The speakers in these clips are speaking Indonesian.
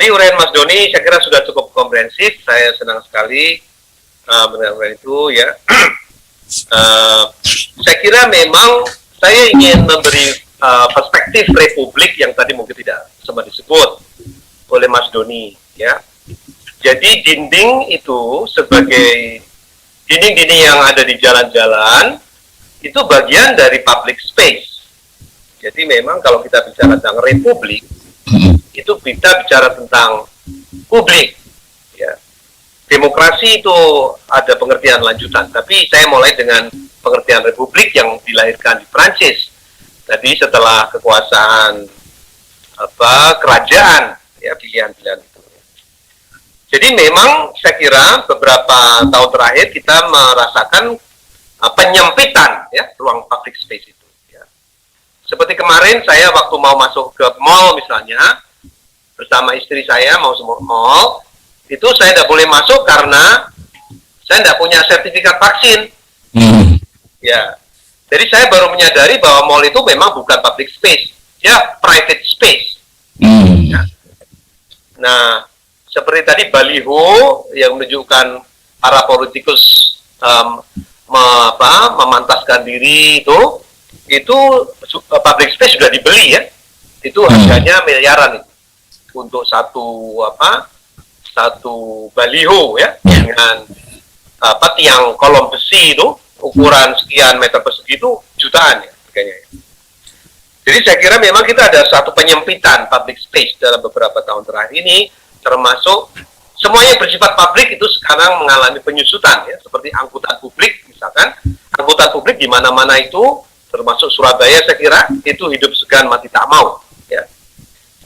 Jadi uraian Mas Doni saya kira sudah cukup komprehensif. Saya senang sekali mendengar itu ya. Saya kira memang saya ingin memberi perspektif Republik yang tadi mungkin tidak sempat disebut oleh Mas Doni ya. Jadi dinding itu sebagai dinding-dinding yang ada di jalan-jalan itu bagian dari public space. Jadi memang kalau kita bicara tentang Republik itu kita bicara tentang publik ya. Demokrasi itu ada pengertian lanjutan, tapi saya mulai dengan pengertian Republik yang dilahirkan di Prancis. Jadi setelah kekuasaan kerajaan ya, pilihan-pilihan itu. Jadi memang saya kira beberapa tahun terakhir kita merasakan penyempitan ya ruang public space itu ya. Seperti kemarin saya waktu mau masuk ke mall misalnya bersama istri saya mau semua mall, itu saya tidak boleh masuk karena saya tidak punya sertifikat vaksin. Ya, jadi saya baru menyadari bahwa mall itu memang bukan public space, ya private space. Ya. Nah, seperti tadi baliho yang menunjukkan para politikus memantaskan diri itu public space sudah dibeli ya, itu harganya miliaran itu. Untuk satu baliho ya dengan tiang kolom besi itu ukuran sekian meter persegi itu jutaan ya harganya. Jadi saya kira memang kita ada satu penyempitan public space dalam beberapa tahun terakhir ini, termasuk semuanya bersifat publik itu sekarang mengalami penyusutan ya, seperti angkutan publik misalkan, angkutan publik di mana-mana itu termasuk Surabaya saya kira itu hidup segan mati tak mau ya.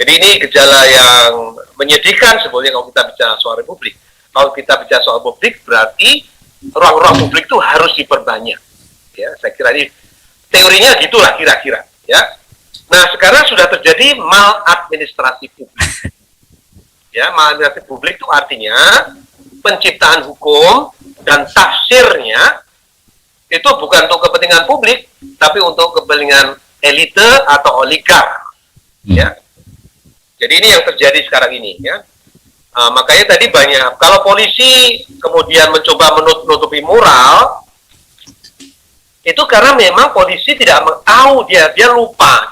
Jadi ini gejala yang menyedihkan sebetulnya kalau kita bicara soal Republik. Kalau kita bicara soal publik, berarti ruang-ruang publik itu harus diperbanyak. Ya, saya kira ini teorinya gitulah kira-kira. Ya. Nah, sekarang sudah terjadi maladministrasi publik. Ya, maladministrasi publik itu artinya penciptaan hukum dan tafsirnya itu bukan untuk kepentingan publik, tapi untuk kepentingan elite atau oligark. Ya. Jadi ini yang terjadi sekarang ini ya. Makanya tadi banyak kalau polisi kemudian mencoba menutupi mural itu karena memang polisi tidak tahu dia lupa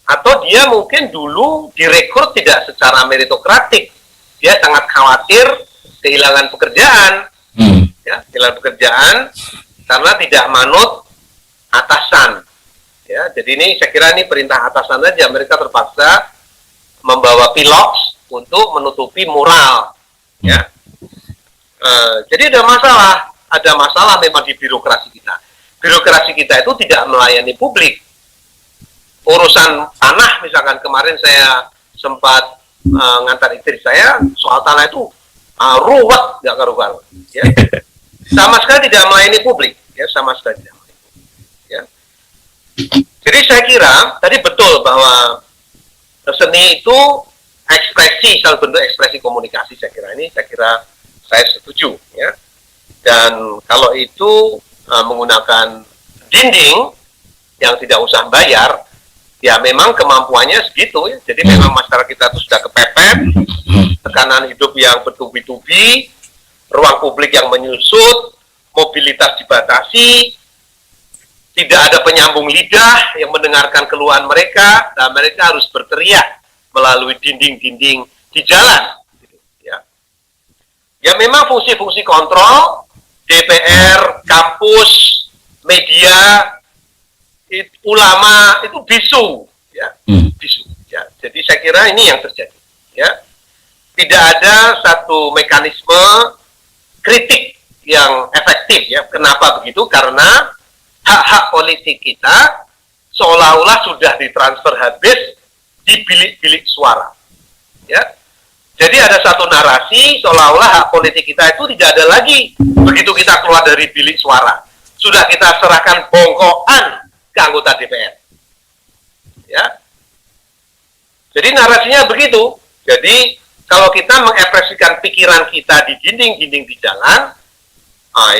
atau dia mungkin dulu direkrut tidak secara meritokratik, dia sangat khawatir kehilangan pekerjaan ya, kehilangan pekerjaan karena tidak manut atasan. Ya, jadi ini saya kira ini perintah atasan saja, mereka terpaksa membawa piloks untuk menutupi mural. Ya, jadi ada masalah memang di birokrasi kita. Birokrasi kita itu tidak melayani publik. Urusan tanah misalkan kemarin saya sempat ngantar istri saya soal tanah itu ruwet nggak karu-karu. Ya, sama sekali tidak melayani publik. Ya, sama sekali tidak. Jadi saya kira tadi betul bahwa seni itu ekspresi, salah bentuk ekspresi komunikasi. Saya kira saya setuju ya. Dan kalau itu menggunakan dinding yang tidak usah bayar, ya memang kemampuannya segitu ya. Jadi memang masyarakat kita itu sudah kepepet, tekanan hidup yang bertubi-tubi, ruang publik yang menyusut, mobilitas dibatasi, tidak ada penyambung lidah yang mendengarkan keluhan mereka, dan mereka harus berteriak melalui dinding-dinding di jalan. Ya, ya memang fungsi-fungsi kontrol, DPR, kampus, media, ulama itu bisu, ya, bisu. Ya, jadi saya kira ini yang terjadi. Ya, tidak ada satu mekanisme kritik yang efektif. Ya, kenapa begitu? Karena hak-hak politik kita seolah-olah sudah ditransfer habis di bilik-bilik suara. Ya. Jadi ada satu narasi seolah-olah hak politik kita itu tidak ada lagi begitu kita keluar dari bilik suara. Sudah kita serahkan bongkoan ke anggota DPR. Ya. Jadi narasinya begitu. Jadi kalau kita mengekspresikan pikiran kita di dinding-dinding di jalan,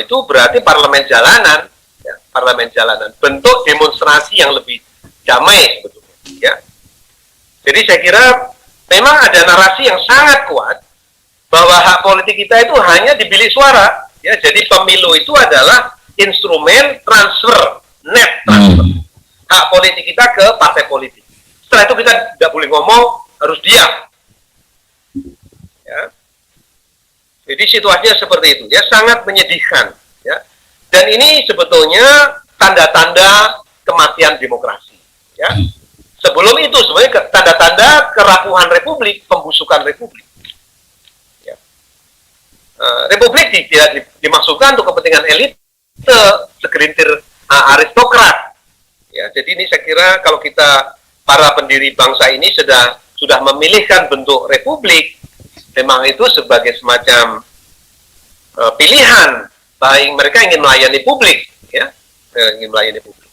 itu berarti parlemen jalanan. Ya, parlemen jalanan, bentuk demonstrasi yang lebih damai sebetulnya. Ya. Jadi saya kira memang ada narasi yang sangat kuat bahwa hak politik kita itu hanya di bilik suara. Ya, jadi pemilu itu adalah instrumen transfer, net transfer hak politik kita ke partai politik. Setelah itu kita tidak boleh ngomong, harus diam. Ya. Jadi situasinya seperti itu, ya, sangat menyedihkan. Ya. Dan ini sebetulnya tanda-tanda kematian demokrasi. Ya. Sebelum itu sebenarnya tanda-tanda kerapuhan republik, pembusukan republik. Ya. Republik tidak dimaksudkan untuk kepentingan elit, segelintir aristokrat. Ya, jadi ini saya kira kalau kita para pendiri bangsa ini sudah memilihkan bentuk republik, memang itu sebagai semacam pilihan, baik mereka ingin melayani publik, ya, ingin melayani publik.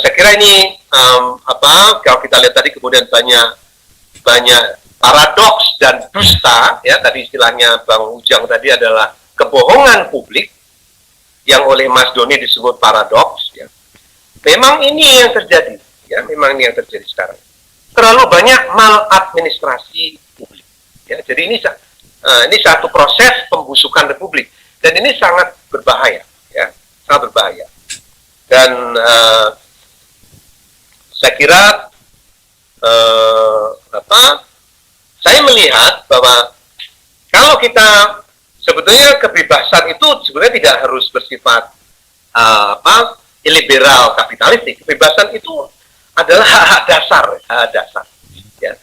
Saya kira ini kalau kita lihat tadi kemudian banyak paradoks dan dusta, ya, tadi istilahnya Bang Ujang tadi adalah kebohongan publik yang oleh Mas Doni disebut paradoks. Ya. Memang ini yang terjadi, ya, memang ini yang terjadi sekarang. Terlalu banyak maladministrasi publik. Ya, jadi ini satu proses pembusukan republik dan ini sangat berbahaya, ya, sangat berbahaya. Dan saya kira saya melihat bahwa kalau kita sebetulnya kebebasan itu sebenarnya tidak harus bersifat liberal kapitalistik. Kebebasan itu adalah hak dasar, ya.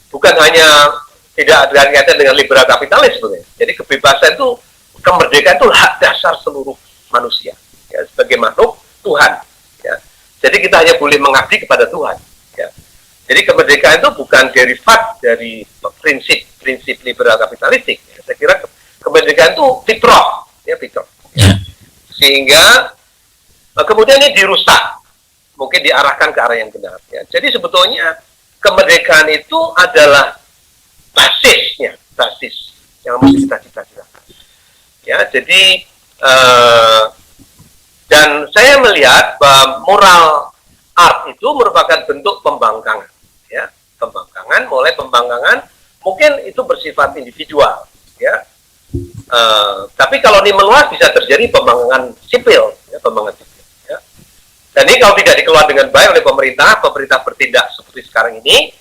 Bukan hanya tidak ada kaitan dengan liberal kapitalis sebenarnya. Jadi kebebasan itu, kemerdekaan itu hak dasar seluruh manusia, ya, sebagai makhluk Tuhan. Ya. Jadi kita hanya boleh mengabdi kepada Tuhan. Ya. Jadi kemerdekaan itu bukan derivat dari prinsip liberal kapitalistik. Ya. Saya kira kemerdekaan itu fitrah, ya, fitrah. Ya. Sehingga kemudian ini dirusak, mungkin diarahkan ke arah yang benar. Ya. Jadi sebetulnya kemerdekaan itu adalah basis yang mesti kita cita-citakan. Ya, jadi dan saya melihat bahwa moral art itu merupakan bentuk pembangkangan, ya, mulai pembangkangan mungkin itu bersifat individual, ya. Tapi kalau ini meluas bisa terjadi pembangkangan sipil, ya, ya. Dan ini kalau tidak dikelola dengan baik oleh pemerintah bertindak seperti sekarang ini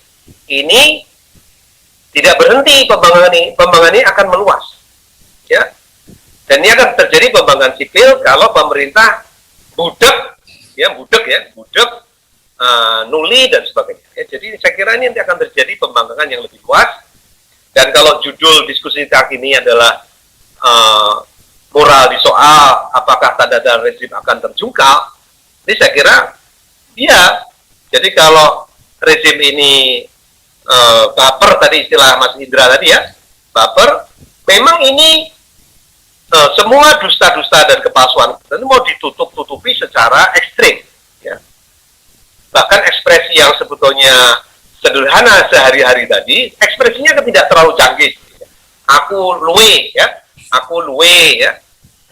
tidak berhenti pembangunan ini akan meluas, ya. Dan ini akan terjadi pembangunan sipil kalau pemerintah budek, nuli dan sebagainya. Ya, jadi saya kira ini nanti akan terjadi pembangunan yang lebih luas. Dan kalau judul diskusi kita ini adalah moral di soal apakah tanda-tanda rezim akan terjungkal, ini saya kira iya. Jadi kalau rezim ini baper, tadi istilah Mas Indra tadi, ya, baper, memang ini semua dusta-dusta dan kepalsuan itu mau ditutup-tutupi secara ekstrim, ya. Bahkan ekspresi yang sebetulnya sederhana sehari-hari tadi, ekspresinya kan tidak terlalu canggih, ya. Aku luwe, ya,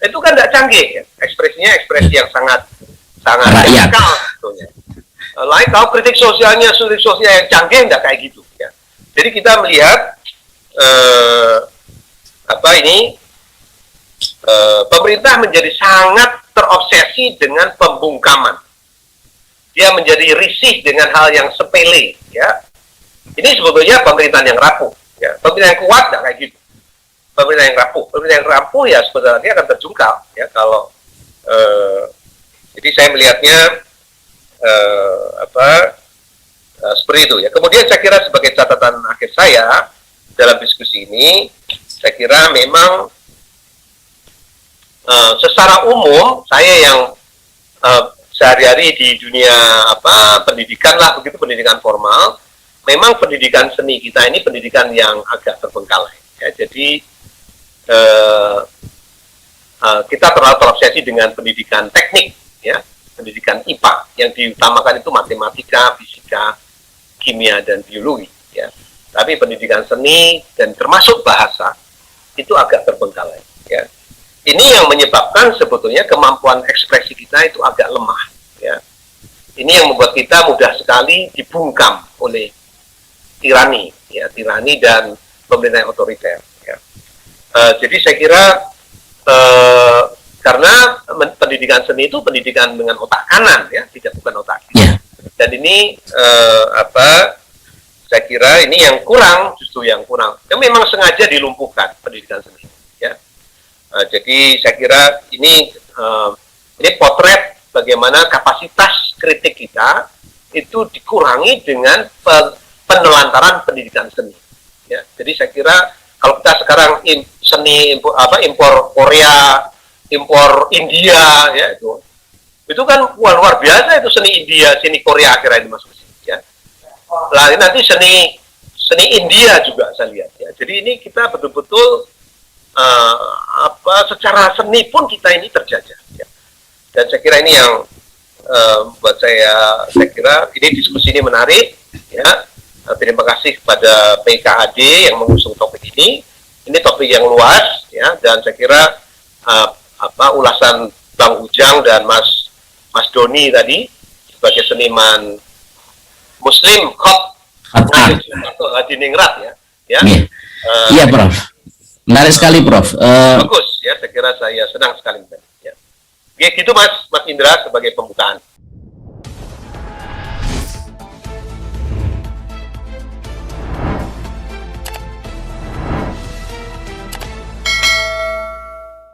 itu kan tidak canggih, ya. Ekspresinya ekspresi yang sangat radikal sebetulnya. Lain kalau kritik sosial yang canggih tidak kayak gitu, ya. Jadi kita melihat pemerintah menjadi sangat terobsesi dengan pembungkaman. Dia menjadi risih dengan hal yang sepele, ya. Ini sebetulnya pemerintahan yang rapuh, ya. Pemerintah yang kuat tidak kayak gitu. Pemerintah yang rapuh ya sebenarnya akan terjungkal, ya, kalau jadi saya melihatnya seperti itu, ya. Kemudian saya kira sebagai catatan akhir saya dalam diskusi ini, saya kira memang secara umum saya yang sehari-hari di dunia pendidikan lah, begitu, pendidikan formal, memang pendidikan seni kita ini pendidikan yang agak terbengkalai, ya. Jadi kita terlalu terobsesi dengan pendidikan teknik, ya, pendidikan IPA yang diutamakan itu matematika, fisika, kimia dan biologi, ya. Tapi pendidikan seni dan termasuk bahasa itu agak terbengkalai, ya. Ini yang menyebabkan sebetulnya kemampuan ekspresi kita itu agak lemah, ya. Ini yang membuat kita mudah sekali dibungkam oleh tirani, ya, tirani dan pemerintahan otoriter. Ya. Jadi saya kira karena pendidikan seni itu pendidikan dengan otak kanan, ya, tidak bukan otak kiri. Dan ini saya kira ini yang kurang, justru yang kurang. Yang memang sengaja dilumpuhkan pendidikan seni. Ya. Jadi saya kira ini potret bagaimana kapasitas kritik kita itu dikurangi dengan penelantaran pendidikan seni. Ya. Jadi saya kira kalau kita sekarang impor Korea, impor India, ya itu kan luar biasa itu seni India, seni Korea akhirnya masuk ke sini. Ya. Lalu nanti seni India juga saya lihat. Ya. Jadi ini kita betul-betul secara seni pun kita ini terjajah. Ya. Dan saya kira ini yang buat saya kira ini diskusi ini menarik. Ya. Terima kasih kepada PKAD yang mengusung topik ini. Ini topik yang luas, ya, dan saya kira ulasan Bang Ujang dan Mas Doni tadi sebagai seniman Muslim Hadiningrat, ya. Iya, Prof. Menarik sekali, Prof. Bagus, ya. Saya kira saya senang sekali. Ya. Gitu, Mas Indra sebagai pembukaan.